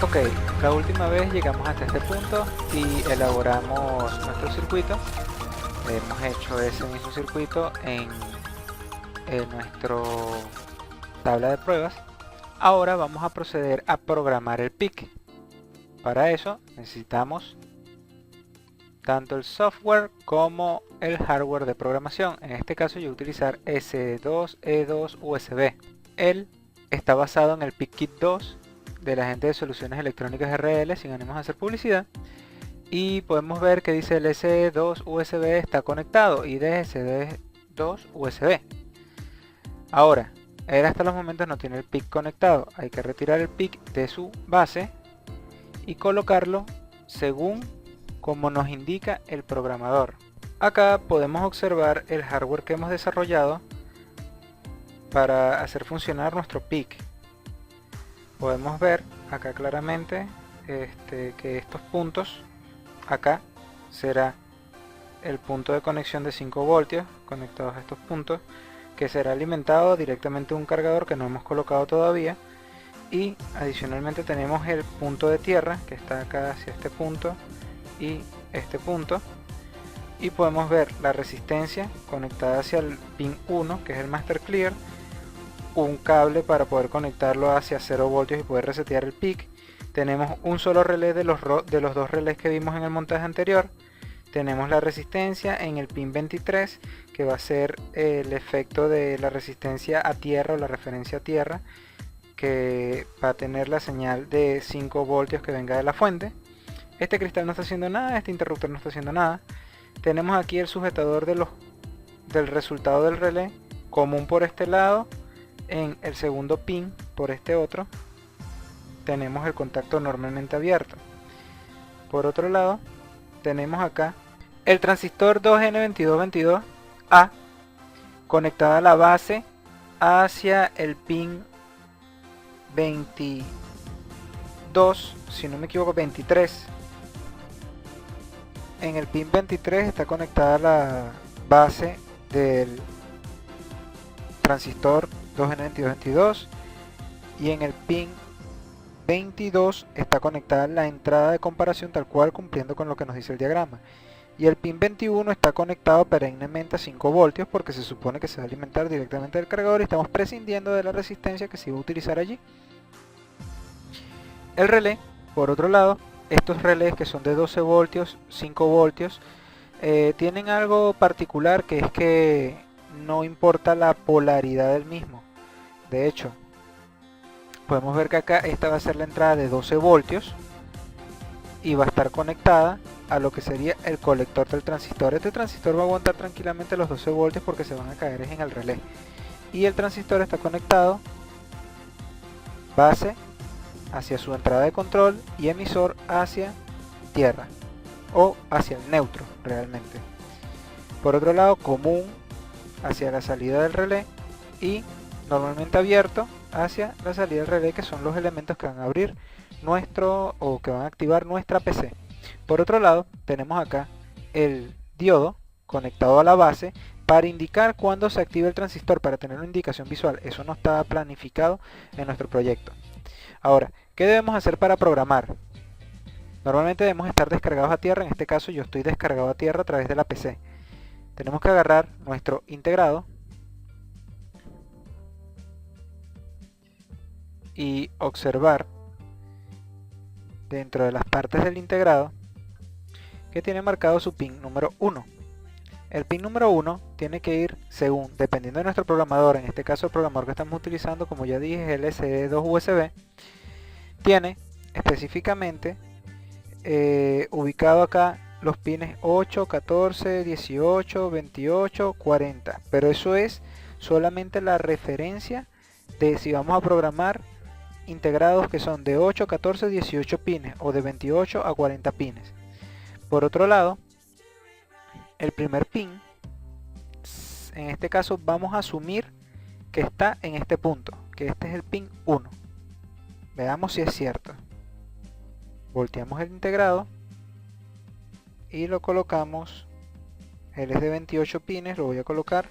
Ok, la última vez llegamos hasta este punto y elaboramos nuestro circuito. Hemos hecho ese mismo circuito en nuestra tabla de pruebas. Ahora vamos a proceder a programar el PIC. Para eso necesitamos tanto el software como el hardware de programación. En este caso yo voy a utilizar S2E2 USB. Él está basado en el PIC-Kit 2 de la gente de Soluciones Electrónicas RL, sin ánimos de hacer publicidad. Y podemos ver que dice el S2 USB está conectado y de S2 USB. Ahora, él hasta los momentos no tiene el PIC conectado. Hay que retirar el PIC de su base y colocarlo según como nos indica el programador. Acá podemos observar el hardware que hemos desarrollado para hacer funcionar nuestro PIC. Podemos ver acá claramente que estos puntos acá será el punto de conexión de 5 voltios conectados a estos puntos, que será alimentado directamente a un cargador que no hemos colocado todavía, y adicionalmente tenemos el punto de tierra que está acá hacia este punto y este punto, y podemos ver la resistencia conectada hacia el pin 1 que es el master clear, un cable para poder conectarlo hacia 0 voltios y poder resetear el PIC. Tenemos un solo relé de los dos relés que vimos en el montaje anterior. Tenemos la resistencia en el pin 23, que va a ser el efecto de la resistencia a tierra o la referencia a tierra, que va a tener la señal de 5 voltios que venga de la fuente. Este cristal no está haciendo nada, este interruptor no está haciendo nada. Tenemos aquí el sujetador del resultado del relé común por este lado. En el segundo pin por este otro tenemos el contacto normalmente abierto. Por otro lado tenemos acá el transistor 2N2222A conectado a la base hacia el pin 22, si no me equivoco 23. En el pin 23 está conectada la base del transistor 2N2222 y en el pin 22 está conectada la entrada de comparación tal cual, cumpliendo con lo que nos dice el diagrama, y el pin 21 está conectado perennemente a 5 voltios porque se supone que se va a alimentar directamente del cargador y estamos prescindiendo de la resistencia que se iba a utilizar allí. El relé, por otro lado, estos relés que son de 12 voltios, 5 voltios, tienen algo particular, que es que no importa la polaridad del mismo. De hecho, podemos ver que acá esta va a ser la entrada de 12 voltios y va a estar conectada a lo que sería el colector del transistor. Este transistor va a aguantar tranquilamente los 12 voltios porque se van a caer en el relé. Y el transistor está conectado base hacia su entrada de control y emisor hacia tierra o hacia el neutro realmente. Por otro lado, común hacia la salida del relé y normalmente abierto hacia la salida del relé, que son los elementos que van a abrir que van a activar nuestra PC. Por otro lado tenemos acá el diodo conectado a la base para indicar cuándo se activa el transistor, para tener una indicación visual. Eso no estaba planificado en nuestro proyecto. Ahora, ¿qué debemos hacer para programar? Normalmente debemos estar descargados a tierra. En este caso yo estoy descargado a tierra a través de la PC. Tenemos que agarrar nuestro integrado y observar dentro de las partes del integrado que tiene marcado su pin número 1. El pin número 1 tiene que ir según, dependiendo de nuestro programador, en este caso el programador que estamos utilizando, como ya dije, es el SE2 USB, tiene específicamente ubicado acá los pines 8, 14, 18, 28, 40, pero eso es solamente la referencia de si vamos a programar integrados que son de 8, 14, 18 pines o de 28 a 40 pines. Por otro lado, el primer pin, en este caso vamos a asumir que está en este punto, que este es el pin 1. Veamos si es cierto. Volteamos el integrado y lo colocamos. Él es de 28 pines, lo voy a colocar.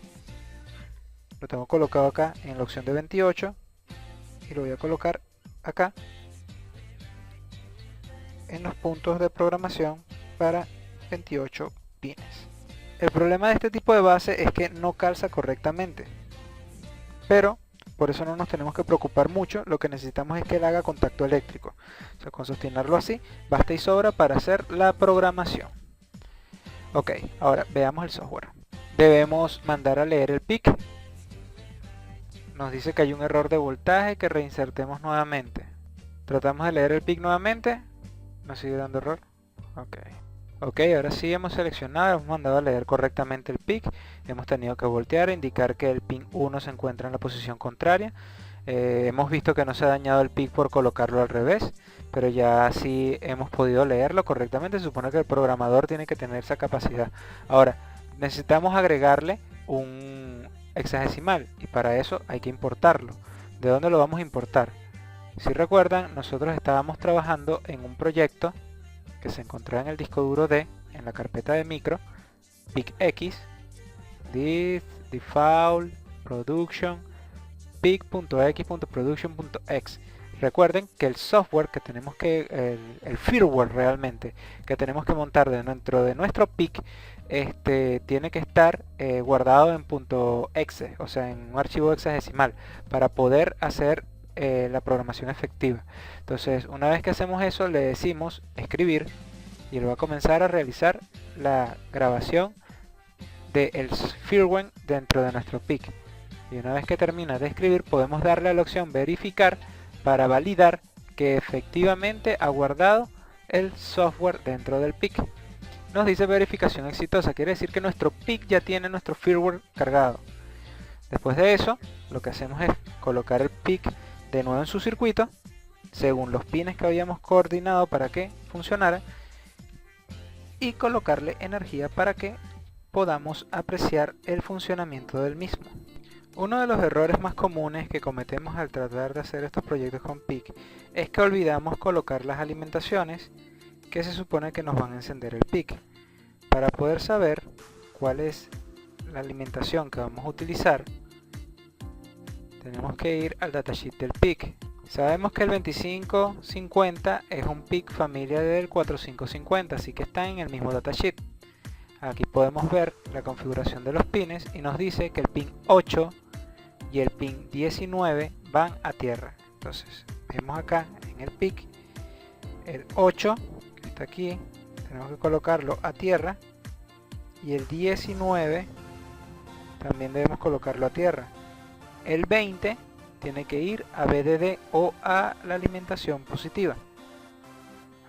Lo tengo colocado acá en la opción de 28 y lo voy a colocar acá en los puntos de programación para 28 pines. El problema de este tipo de base es que no calza correctamente, pero por eso no nos tenemos que preocupar mucho. Lo que necesitamos es que él haga contacto eléctrico. O sea, con sostenerlo así basta y sobra para hacer la programación. Ok, ahora veamos el software. Debemos mandar a leer el PIC. Nos dice que hay un error de voltaje, que reinsertemos nuevamente. Tratamos de leer el PIC nuevamente. Nos sigue dando error. Ok, ahora sí hemos seleccionado, hemos mandado a leer correctamente el PIC. Hemos tenido que voltear e indicar que el pin 1 se encuentra en la posición contraria. Hemos visto que no se ha dañado el PIC por colocarlo al revés, pero ya sí hemos podido leerlo correctamente. Se supone que el programador tiene que tener esa capacidad. Ahora, necesitamos agregarle un hexadecimal y para eso hay que importarlo. ¿De dónde lo vamos a importar? Si recuerdan, nosotros estábamos trabajando en un proyecto que se encontraba en el disco duro D, en la carpeta de micro, PICx, this, default, production, pic.x.production.x. Recuerden que el software que tenemos que, el firmware realmente, que tenemos que montar dentro de nuestro PIC, tiene que estar guardado en .exe, o sea, en un archivo hexadecimal, para poder hacer la programación efectiva. Entonces, una vez que hacemos eso, le decimos escribir y él va a comenzar a realizar la grabación del firmware dentro de nuestro PIC. Y una vez que termina de escribir, podemos darle a la opción verificar para validar que efectivamente ha guardado el software dentro del PIC. Nos dice verificación exitosa, quiere decir que nuestro PIC ya tiene nuestro firmware cargado. Después de eso, lo que hacemos es colocar el PIC de nuevo en su circuito, según los pines que habíamos coordinado para que funcionara, y colocarle energía para que podamos apreciar el funcionamiento del mismo. Uno de los errores más comunes que cometemos al tratar de hacer estos proyectos con PIC es que olvidamos colocar las alimentaciones que se supone que nos van a encender el PIC. Para poder saber cuál es la alimentación que vamos a utilizar, tenemos que ir al datasheet del PIC. Sabemos que el 2550 es un PIC familia del 4550, así que está en el mismo datasheet. Aquí podemos ver la configuración de los pines y nos dice que el pin 8 y el pin 19 van a tierra. Entonces vemos acá en el PIC el 8 que está aquí, tenemos que colocarlo a tierra, y el 19 también debemos colocarlo a tierra. El 20 tiene que ir a BDD o a la alimentación positiva.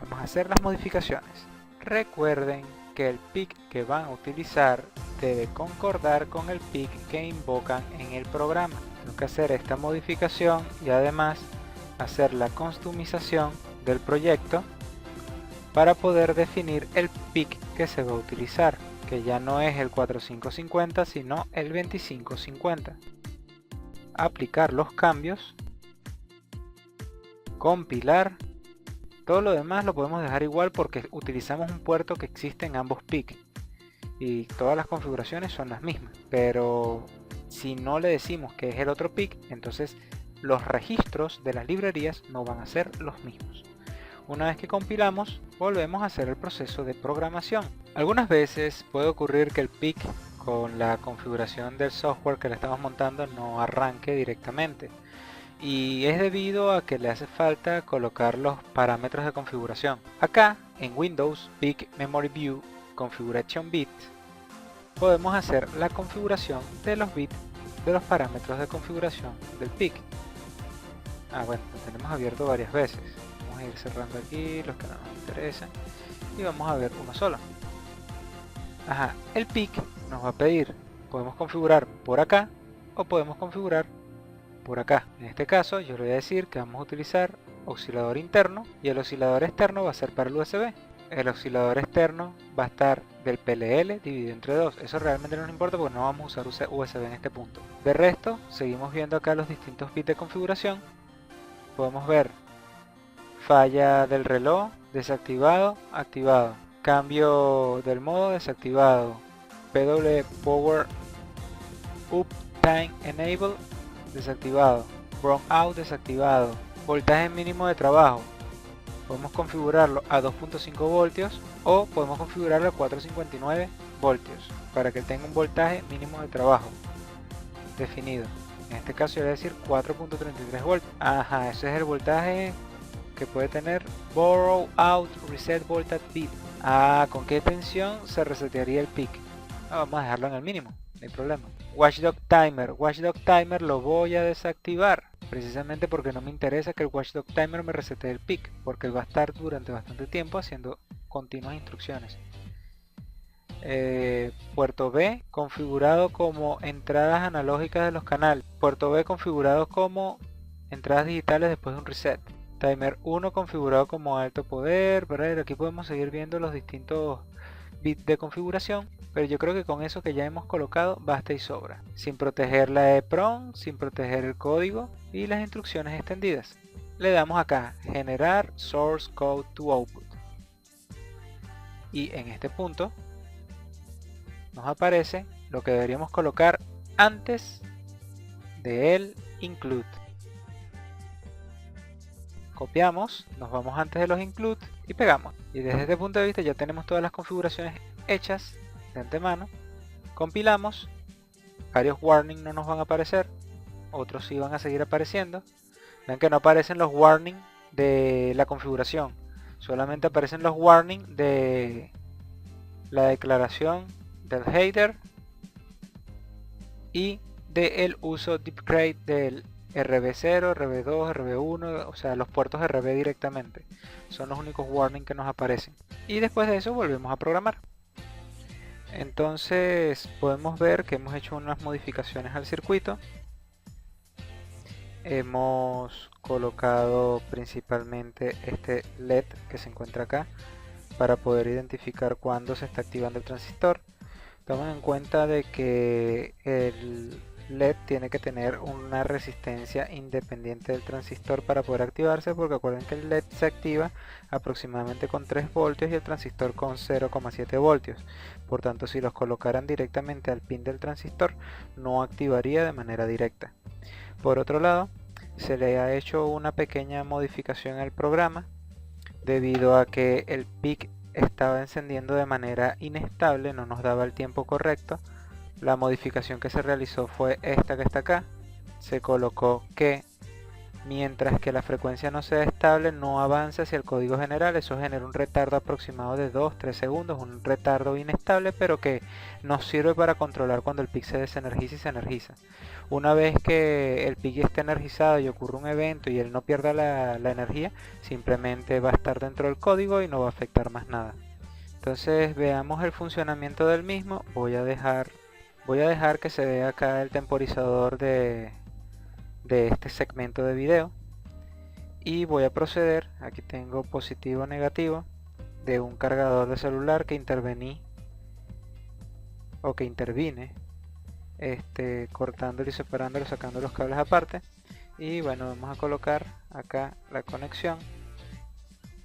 Vamos a hacer las modificaciones. Recuerden que el PIC que van a utilizar debe concordar con el PIC que invocan en el programa. Tengo que hacer esta modificación y además hacer la customización del proyecto para poder definir el PIC que se va a utilizar, que ya no es el 4550 sino el 2550. Aplicar los cambios, compilar. Todo lo demás lo podemos dejar igual porque utilizamos un puerto que existe en ambos PIC y todas las configuraciones son las mismas, pero si no le decimos que es el otro PIC, entonces los registros de las librerías no van a ser los mismos. Una vez que compilamos, volvemos a hacer el proceso de programación. Algunas veces puede ocurrir que el PIC con la configuración del software que le estamos montando no arranque directamente, y es debido a que le hace falta colocar los parámetros de configuración. Acá en Windows PIC Memory View Configuration Bit podemos hacer la configuración de los bits de los parámetros de configuración del PIC. Bueno, lo tenemos abierto varias veces. Vamos a ir cerrando aquí los que no nos interesan y vamos a ver uno solo. El PIC nos va a pedir, podemos configurar por acá o podemos configurar por acá. En este caso yo le voy a decir que vamos a utilizar oscilador interno y el oscilador externo va a ser para el USB. El oscilador externo va a estar del PLL dividido entre 2. Eso realmente no nos importa porque no vamos a usar USB en este punto. De resto, seguimos viendo acá los distintos bits de configuración. Podemos ver falla del reloj, desactivado, activado. Cambio del modo, desactivado. PW Power Up Time Enable, desactivado. Brown Out, desactivado. Voltaje mínimo de trabajo, Podemos configurarlo a 2.5 voltios o podemos configurarlo a 459 voltios para que tenga un voltaje mínimo de trabajo definido. En este caso yo voy a decir 4.33 voltios. Ajá, ese es el voltaje que puede tener Borrow Out Reset Voltage Bit. Ah, ¿con qué tensión se resetearía el peak? Vamos a dejarlo en el mínimo, no hay problema. Watchdog Timer. Watchdog Timer lo voy a desactivar. Precisamente porque no me interesa que el Watchdog Timer me resete el peak. Porque él va a estar durante bastante tiempo haciendo continuas instrucciones. Puerto B configurado como entradas analógicas de los canales. Puerto B configurado como entradas digitales después de un reset. Timer 1 configurado como alto poder. ¿Verdad? Aquí podemos seguir viendo los distintos bits de configuración, pero yo creo que con eso que ya hemos colocado basta y sobra, sin proteger la EEPROM, sin proteger el código y las instrucciones extendidas. Le damos acá generar source code to output y en este punto nos aparece lo que deberíamos colocar antes de el include. Copiamos, nos vamos antes de los include y pegamos. Y desde este punto de vista ya tenemos todas las configuraciones hechas de antemano. Compilamos, varios warnings no nos van a aparecer, otros sí van a seguir apareciendo. Ven que no aparecen los warnings de la configuración, solamente aparecen los warnings de la declaración del header y del uso de upgrade del RB0, RB2, RB1, o sea los puertos RB directamente. Son los únicos warnings que nos aparecen. Y después de eso volvemos a programar. Entonces podemos ver que hemos hecho unas modificaciones al circuito. Hemos colocado principalmente este LED que se encuentra acá para poder identificar cuándo se está activando el transistor. Tomen en cuenta de que el LED tiene que tener una resistencia independiente del transistor para poder activarse, porque acuerden que el LED se activa aproximadamente con 3 voltios y el transistor con 0,7 voltios. Por tanto, si los colocaran directamente al pin del transistor, no activaría de manera directa. Por otro lado, se le ha hecho una pequeña modificación al programa debido a que el PIC estaba encendiendo de manera inestable, no nos daba el tiempo correcto. La modificación que se realizó fue esta que está acá. Se colocó que mientras que la frecuencia no sea estable, no avanza hacia el código general. Eso genera un retardo aproximado de 2-3 segundos, un retardo inestable, pero que nos sirve para controlar cuando el PIC se desenergiza y se energiza. Una vez que el PIC esté energizado y ocurre un evento y él no pierda la energía, simplemente va a estar dentro del código y no va a afectar más nada. Entonces veamos el funcionamiento del mismo. Voy a dejar que se vea acá el temporizador de este segmento de video y voy a proceder. Aquí tengo positivo negativo de un cargador de celular que intervine cortándolo y separándolo, sacando los cables aparte. Y bueno, vamos a colocar acá la conexión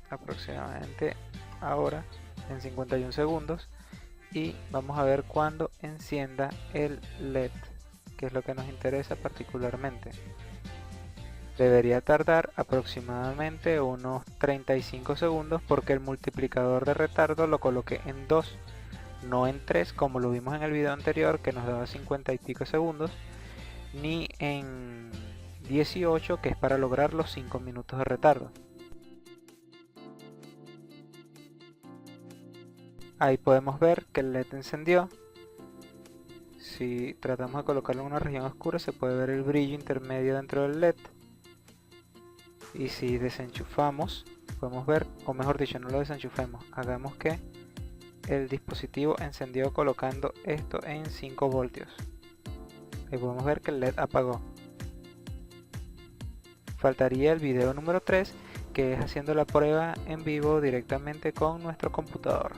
aproximadamente ahora en 51 segundos y vamos a ver cuando encienda el LED, que es lo que nos interesa particularmente. Debería tardar aproximadamente unos 35 segundos porque el multiplicador de retardo lo coloqué en 2, no en 3 como lo vimos en el video anterior que nos daba 50 y pico segundos, ni en 18 que es para lograr los 5 minutos de retardo. Ahí podemos ver que el LED encendió. Si tratamos de colocarlo en una región oscura se puede ver el brillo intermedio dentro del LED. Y si desenchufamos, podemos ver, o mejor dicho, no lo desenchufemos, hagamos que el dispositivo encendió colocando esto en 5 voltios. Ahí podemos ver que el LED apagó. Faltaría el video número 3, que es haciendo la prueba en vivo directamente con nuestro computador.